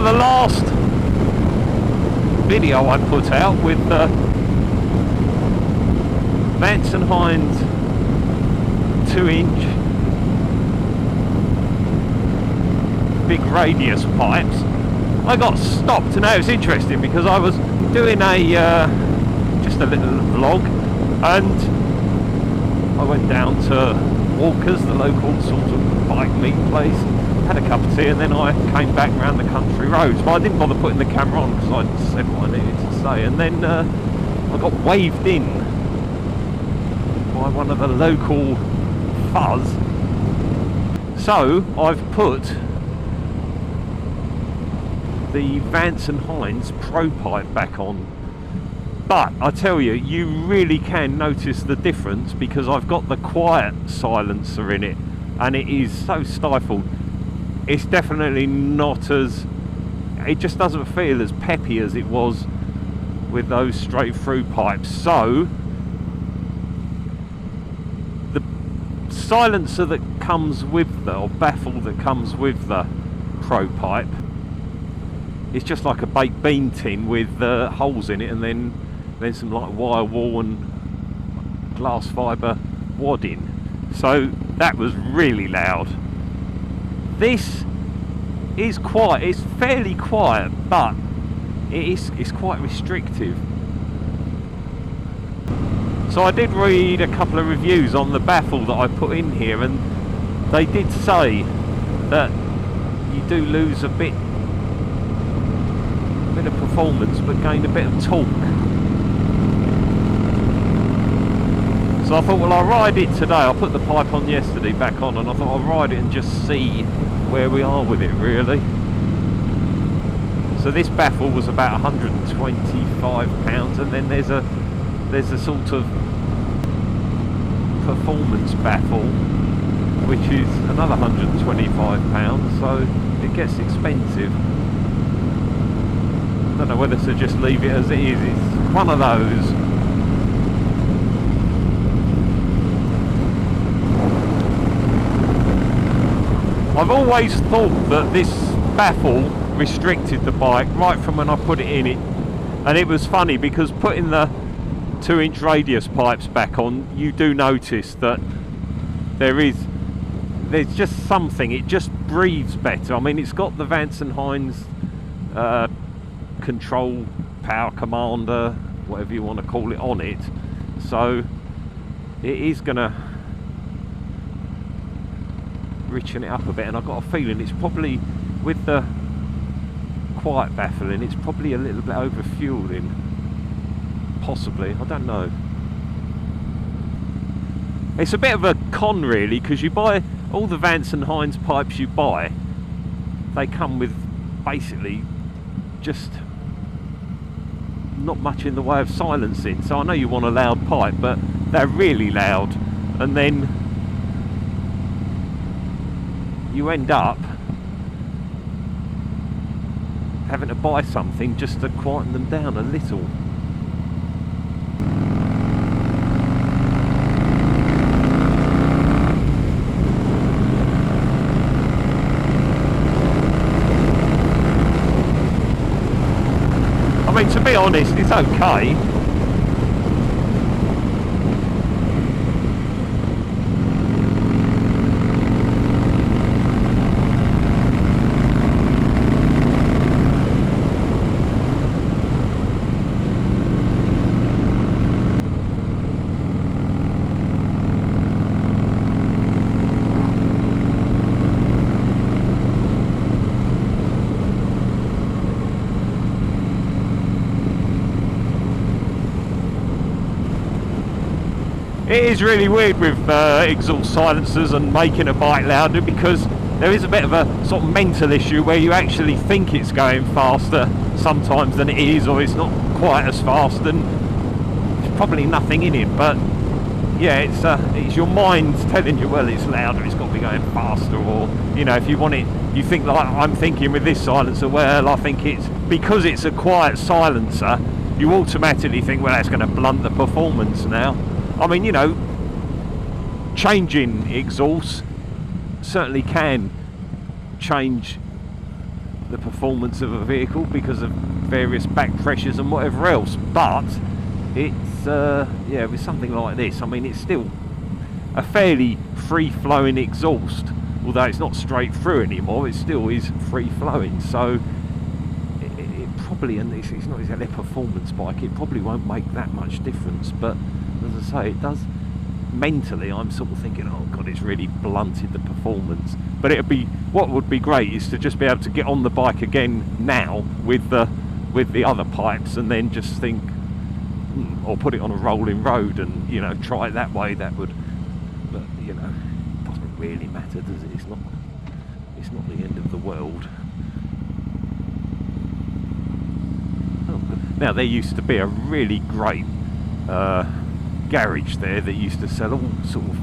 the last video I put out with the Vance and Hines 2-inch big radius pipes, I got stopped. Now it's interesting because I was doing just a little vlog, and I went down to Walker's, the local sort of bike meet place, had a cup of tea, and then I came back around the country roads. But I didn't bother putting the camera on because I'd said what I needed to say, and then I got waved in by one of the local fuzz. So I've put the Vance and Hines Pro pipe back on, but I tell you, you really can notice the difference because I've got the quiet silencer in it, and it is so stifled. It's definitely not as, it just doesn't feel as peppy as it was with those straight through pipes. So the silencer that comes with the, or baffle that comes with the Pro pipe, it's just like a baked bean tin with holes in it, and then some like wire wool and glass fibre wadding. So that was really loud. This is quiet, it's fairly quiet, but it's quite restrictive. So I did read a couple of reviews on the baffle that I put in here, and they did say that you do lose a bit of performance but gain a bit of torque. So I thought, well, I'll ride it today. I put the pipe on yesterday, back on, and I thought I'll ride it and just see where we are with it, really. So this baffle was about £125, and then there's a sort of performance baffle which is another £125, so it gets expensive. I don't know whether to just leave it as it is. It's one of those. I've always thought that this baffle restricted the bike right from when I put it in it, and it was funny because putting the 2-inch radius pipes back on, you do notice that there's just something, it just breathes better. I mean, it's got the Vance and Hines control power commander, whatever you want to call it, on it, so it is gonna richen it up a bit. And I've got a feeling it's probably, with the quiet baffling, it's probably a little bit over fueling, possibly, I don't know. It's a bit of a con really, because you buy all the Vance and Hines pipes you buy, they come with basically just not much in the way of silencing. So I know you want a loud pipe, but they're really loud, and then you end up having to buy something just to quieten them down a little. I mean, to be honest, it's okay. It is really weird with exhaust silencers and making a bike louder, because there is a bit of a sort of mental issue where you actually think it's going faster sometimes than it is, or it's not quite as fast, and there's probably nothing in it. But yeah, it's your mind telling you, well, it's louder, it's got to be going faster, or you know, if you want it, you think like I'm thinking with this silencer, well, I think it's because it's a quiet silencer, you automatically think, well, that's going to blunt the performance now. I mean, you know, changing exhaust certainly can change the performance performance of a vehicle because of various back pressures and whatever else, but it's yeah, with something like this, I mean, it's still a fairly free-flowing exhaust, although it's not straight through anymore, it still is free-flowing. So it probably, and it's not exactly a performance bike, it probably won't make that much difference, but as I say, it does. Mentally, I'm sort of thinking, oh god, it's really blunted the performance. But it'd be, what would be great is to just be able to get on the bike again now with the other pipes, and then just think, or put it on a rolling road and, you know, try it that way. That would, but you know, it doesn't really matter, does it? It's not the end of the world. Oh, now there used to be a really great garage there that used to sell all sort of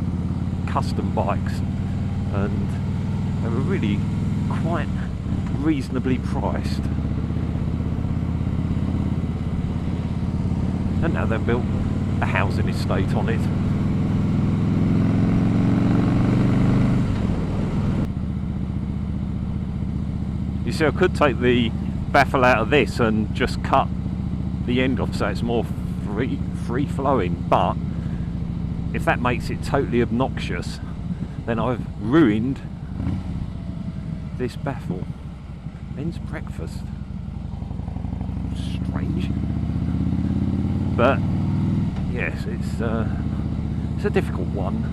custom bikes, and they were really quite reasonably priced. And now they've built a housing estate on it. You see, I could take the baffle out of this and just cut the end off so it's more free flowing, but if that makes it totally obnoxious, then I've ruined this baffle. Men's breakfast. Strange. But yes, it's a difficult one.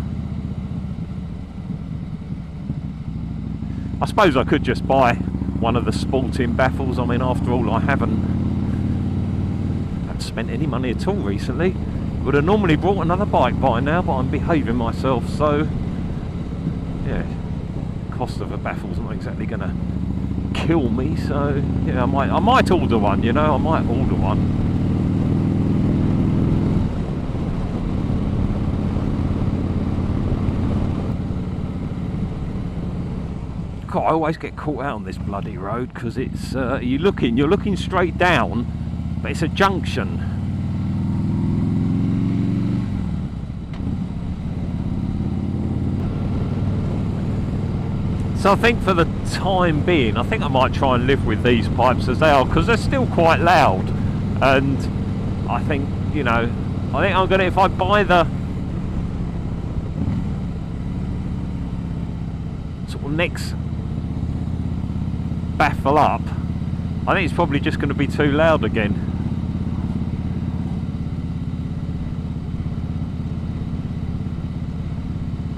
I suppose I could just buy one of the sporting baffles. I mean, after all, I haven't spent any money at all recently. Would have normally bought another bike by now, but I'm behaving myself, so yeah, cost of a baffle's not exactly gonna kill me, so yeah, I might order one, you know, I might order one. God, I always get caught out on this bloody road because it's you're looking straight down, but it's a junction. So I think for the time being, I think I might try and live with these pipes as they are, because they're still quite loud. And I think, you know, I think I'm gonna, if I buy the sort of next baffle up, I think it's probably just going to be too loud again.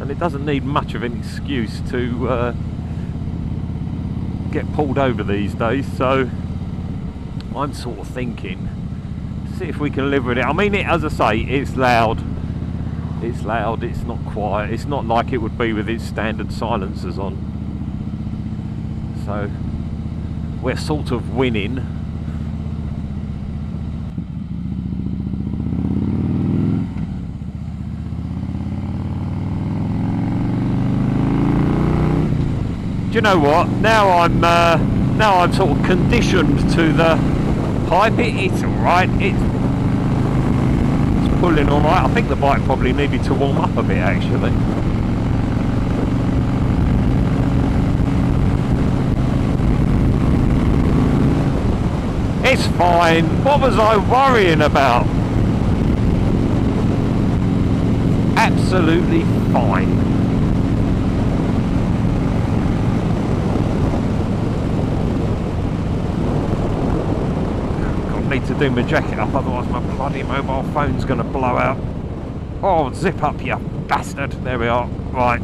And it doesn't need much of an excuse to get pulled over these days, so I'm sort of thinking, see if we can live with it. I mean, as I say, it's loud, it's not quiet, it's not like it would be with its standard silencers on, so we're sort of winning. Do you know what? Now I'm sort of conditioned to the pipe. It's alright. It's pulling alright. I think the bike probably needed to warm up a bit actually. It's fine. What was I worrying about? Absolutely fine. Need to do my jacket up, otherwise my bloody mobile phone's going to blow out. Oh, zip up, you bastard. There we are. Right.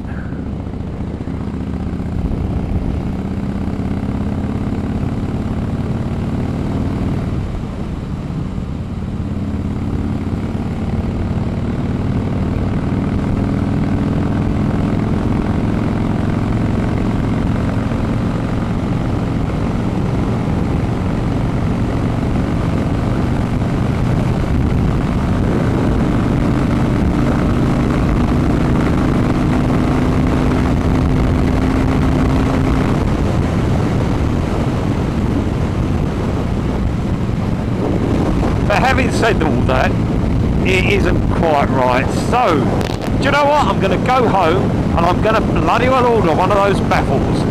Having said all that, it isn't quite right. So, do you know what? I'm going to go home and I'm going to bloody well order one of those baffles.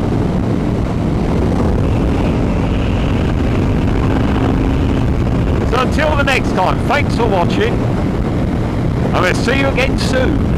until the next time, thanks for watching, and we'll see you again soon.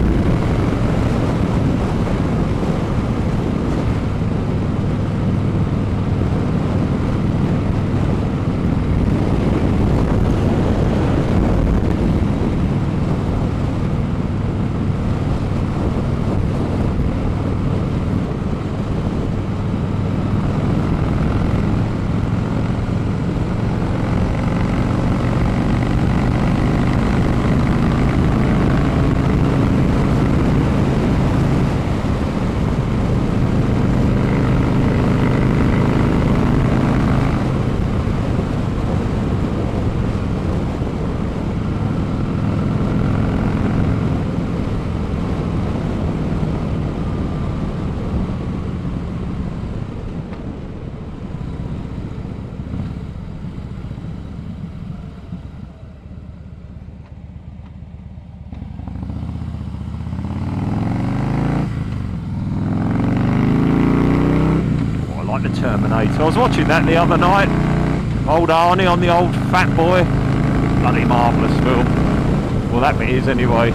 The Terminator. I was watching that the other night. Old Arnie on the old Fatboy. Bloody marvellous film. Well, that bit is anyway.